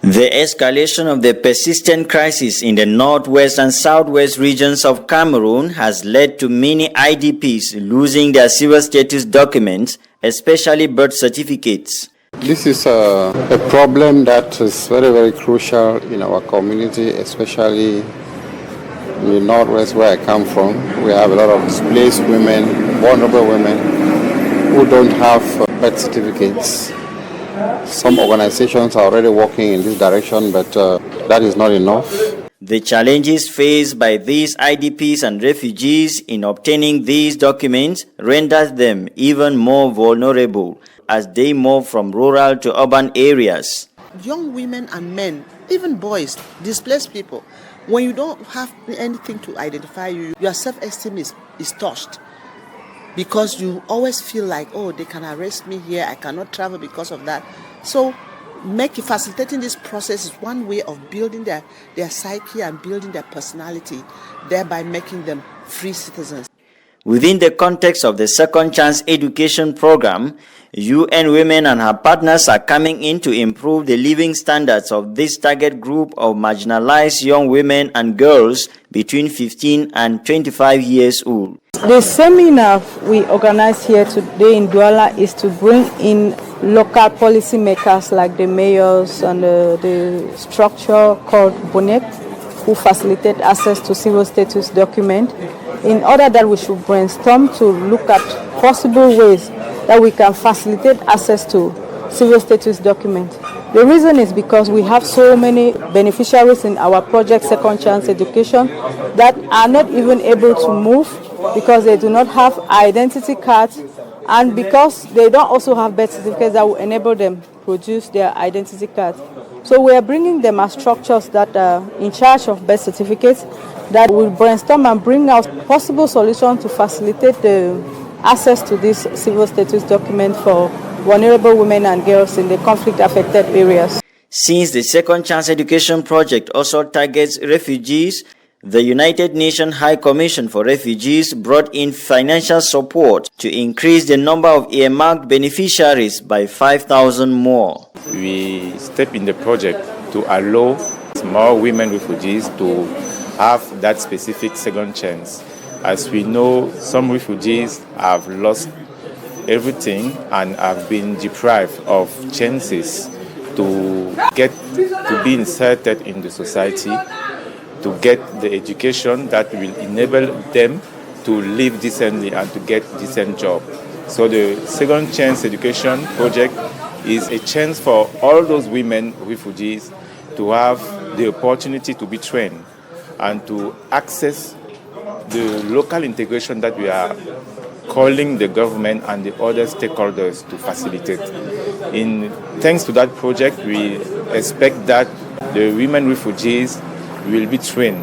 The escalation of the persistent crisis in the northwest and southwest regions of Cameroon has led to many IDPs losing their civil status documents, especially birth certificates. This is a problem that is very, very crucial in our community, especially in the northwest where I come from. We have a lot of displaced women, vulnerable women who don't have birth certificates. Some organizations are already working in this direction, but that is not enough. The challenges faced by these IDPs and refugees in obtaining these documents renders them even more vulnerable as they move from rural to urban areas. Young women and men, even boys, displaced people, when you don't have anything to identify you, your self-esteem is touched. Because you always feel like, oh, they can arrest me here, I cannot travel because of that. So facilitating this process is one way of building their psyche and building their personality, thereby making them free citizens. Within the context of the Second Chance Education Program, UN Women and her partners are coming in to improve the living standards of this target group of marginalized young women and girls between 15 and 25 years old. The seminar we organized here today in Douala is to bring in local policymakers like the mayors and the structure called BONEC, who facilitate access to civil status document, in order that we should brainstorm to look at possible ways that we can facilitate access to civil status document. The reason is because we have so many beneficiaries in our project Second Chance Education that are not even able to move because they do not have identity cards and because they don't also have birth certificates that will enable them to produce their identity cards. So we are bringing them as structures that are in charge of birth certificates that will brainstorm and bring out possible solutions to facilitate the access to this civil status document for vulnerable women and girls in the conflict-affected areas. Since the Second Chance Education Project also targets refugees, the United Nations High Commission for Refugees brought in financial support to increase the number of earmarked beneficiaries by 5,000 more. We step in the project to allow more women refugees to have that specific second chance. As we know, some refugees have lost everything and have been deprived of chances to be inserted in the society, to get the education that will enable them to live decently and to get decent job. So the Second Chance Education Project is a chance for all those women refugees to have the opportunity to be trained and to access the local integration that we are calling the government and the other stakeholders to facilitate. Thanks to that project, we expect that the women refugees will be trained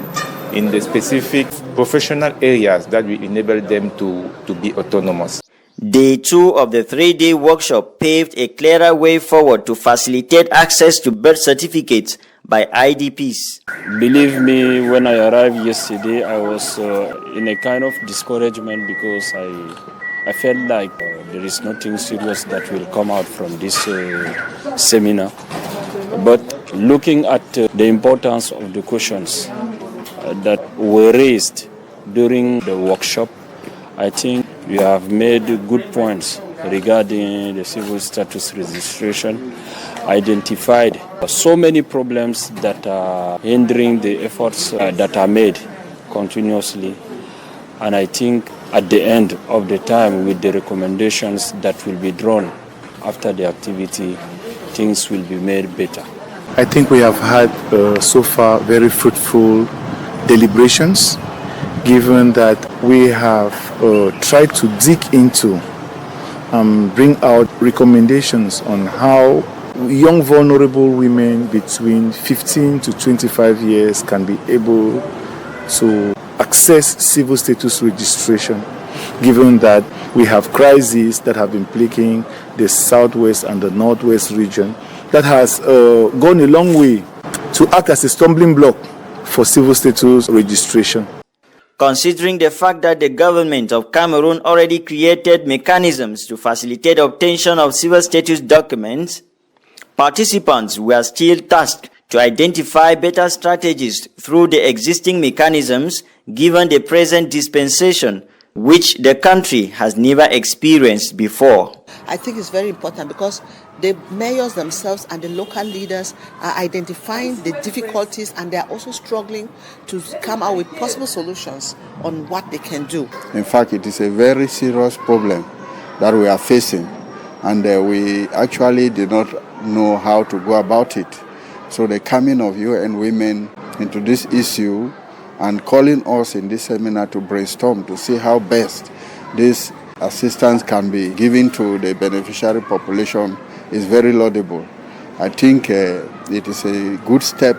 in the specific professional areas that will enable them to be autonomous. Day 2 of the 3-day workshop paved a clearer way forward to facilitate access to birth certificates by IDPs. Believe me, when I arrived yesterday, I was in a kind of discouragement because I felt like there is nothing serious that will come out from this seminar. But looking at the importance of the questions that were raised during the workshop, I think we have made good points regarding the civil status registration, identified so many problems that are hindering the efforts that are made continuously. And I think at the end of the time, with the recommendations that will be drawn after the activity, things will be made better. I think we have had so far very fruitful deliberations, given that we have tried to dig into bring out recommendations on how young vulnerable women between 15 to 25 years can be able to access civil status registration, given that we have crises that have been plaguing the southwest and the northwest region that has gone a long way to act as a stumbling block for civil status registration. Considering the fact that the government of Cameroon already created mechanisms to facilitate obtention of civil status documents, participants were still tasked to identify better strategies through the existing mechanisms given the present dispensation, which the country has never experienced before. I think it's very important because the mayors themselves and the local leaders are identifying the difficulties, and they are also struggling to come out with possible solutions on what they can do. In fact, it is a very serious problem that we are facing, and we actually did not know how to go about it. So the coming of UN Women into this issue and calling us in this seminar to brainstorm to see how best this assistance can be given to the beneficiary population is very laudable. I think it is a good step,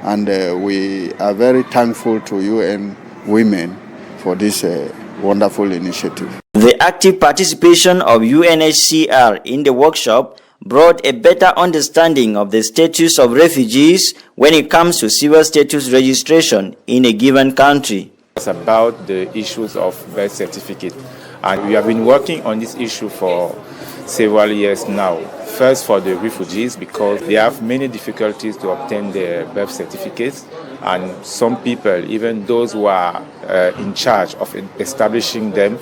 and we are very thankful to UN Women for this wonderful initiative. The active participation of UNHCR in the workshop brought a better understanding of the status of refugees when it comes to civil status registration in a given country. It's about the issues of birth certificate, and we have been working on this issue for several years now. First, for the refugees, because they have many difficulties to obtain their birth certificates, and some people, even those who are in charge of establishing them,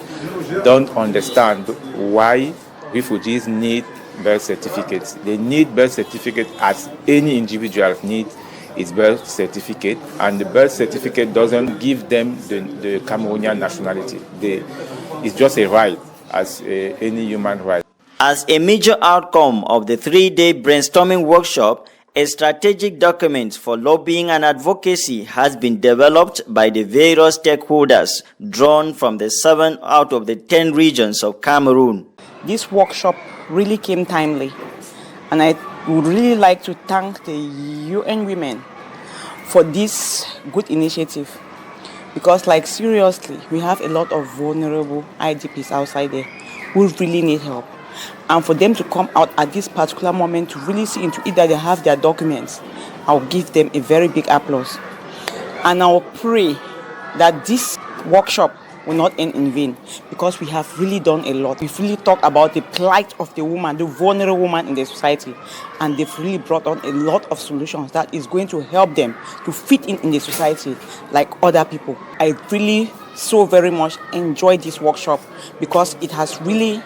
don't understand why refugees need birth certificates. They need birth certificate as any individual needs its birth certificate, and the birth certificate doesn't give them the Cameroonian nationality. It's just a right as any human right. As a major outcome of the 3-day brainstorming workshop, a strategic document for lobbying and advocacy has been developed by the various stakeholders drawn from the 7 out of the 10 regions of Cameroon. This workshop really came timely, and I would really like to thank the UN Women for this good initiative, because seriously, we have a lot of vulnerable IDPs outside there who really need help. And for them to come out at this particular moment to really see into it that they have their documents, I'll give them a very big applause. And I'll pray that this workshop will not end in vain, because we have really done a lot. We've really talked about the plight of the woman, the vulnerable woman in the society, and they've really brought on a lot of solutions that is going to help them to fit in the society like other people. I really so very much enjoyed this workshop because it has really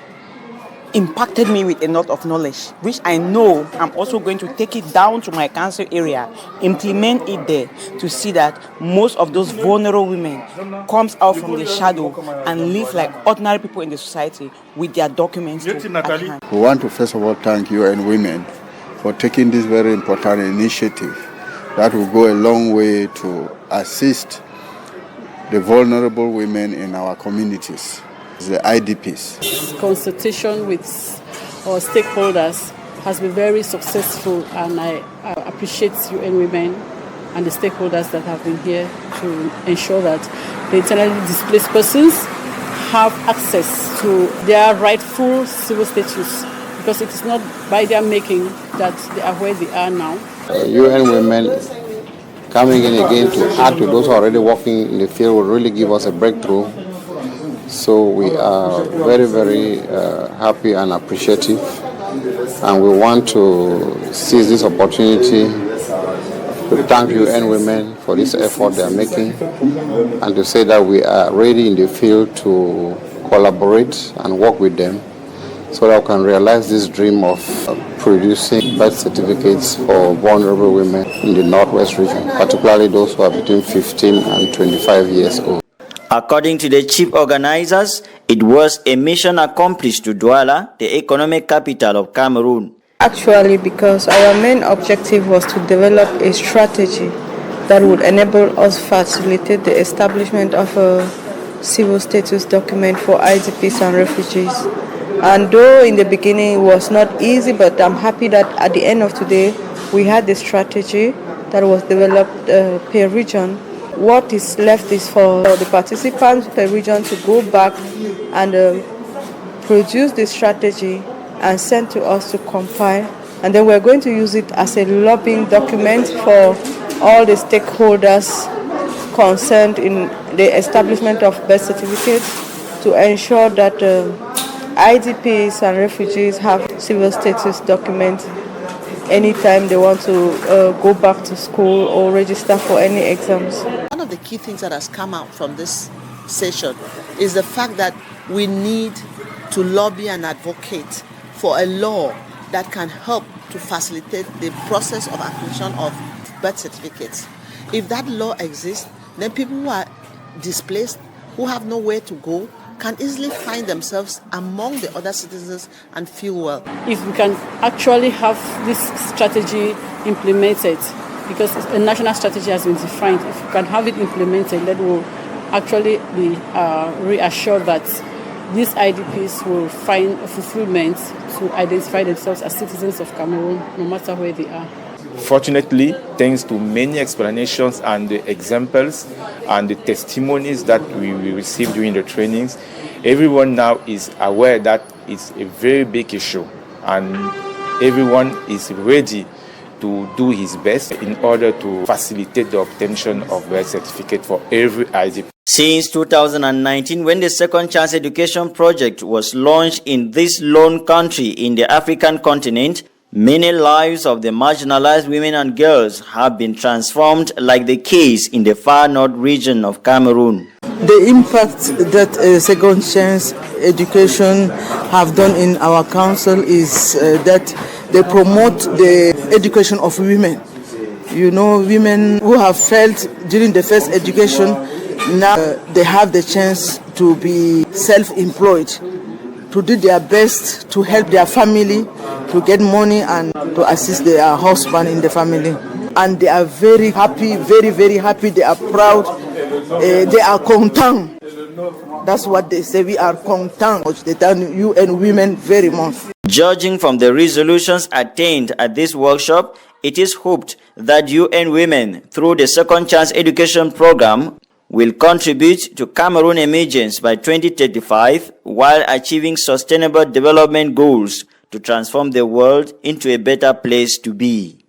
impacted me with a lot of knowledge, which I know I'm also going to take it down to my council area, implement it there to see that most of those vulnerable women comes out from the shadow and live like ordinary people in the society with their documents at hand. We want to first of all thank UN Women for taking this very important initiative that will go a long way to assist the vulnerable women in our communities, the IDPs. Consultation with our stakeholders has been very successful, and I appreciate UN Women and the stakeholders that have been here to ensure that the internally displaced persons have access to their rightful civil status, because it is not by their making that they are where they are now. UN Women coming in again to add to those who are already working in the field will really give us a breakthrough. So we are very, very happy and appreciative, and we want to seize this opportunity to thank UN Women for this effort they are making, and to say that we are ready in the field to collaborate and work with them so that we can realize this dream of producing birth certificates for vulnerable women in the Northwest region, particularly those who are between 15 and 25 years old. According to the chief organizers, it was a mission accomplished to Douala, the economic capital of Cameroon. Actually, because our main objective was to develop a strategy that would enable us facilitate the establishment of a civil status document for IDPs and refugees. And though in the beginning it was not easy, but I'm happy that at the end of today we had the strategy that was developed per region. What is left is for the participants per region to go back and produce the strategy and send to us to compile. And then we're going to use it as a lobbying document for all the stakeholders concerned in the establishment of birth certificates to ensure that IDPs and refugees have civil status documents anytime they want to go back to school or register for any exams. One of the key things that has come out from this session is the fact that we need to lobby and advocate for a law that can help to facilitate the process of acquisition of birth certificates. If that law exists, then people who are displaced, who have nowhere to go, can easily find themselves among the other citizens and feel well. If we can actually have this strategy implemented, because a national strategy has been defined, if we can have it implemented, then we'll actually be reassured that these IDPs will find fulfillment to identify themselves as citizens of Cameroon, no matter where they are. Fortunately, thanks to many explanations and the examples and the testimonies that we received during the trainings, everyone now is aware that it's a very big issue, and everyone is ready to do his best in order to facilitate the obtention of birth certificate for every IDP. Since 2019, when the Second Chance Education Project was launched in this lone country in the African continent, many lives of the marginalized women and girls have been transformed, like the case in the far north region of Cameroon. The impact that Second Chance Education have done in our council is that they promote the education of women. You know, women who have failed during the first education, now they have the chance to be self-employed, to do their best to help their family, to get money and to assist their husband in the family. And they are very happy, very, very happy. They are proud. They are content. That's what they say. We are content. They tell you and women very much. Judging from the resolutions attained at this workshop, it is hoped that UN Women, through the Second Chance Education Program, will contribute to Cameroon emergence by 2035 while achieving sustainable development goals to transform the world into a better place to be.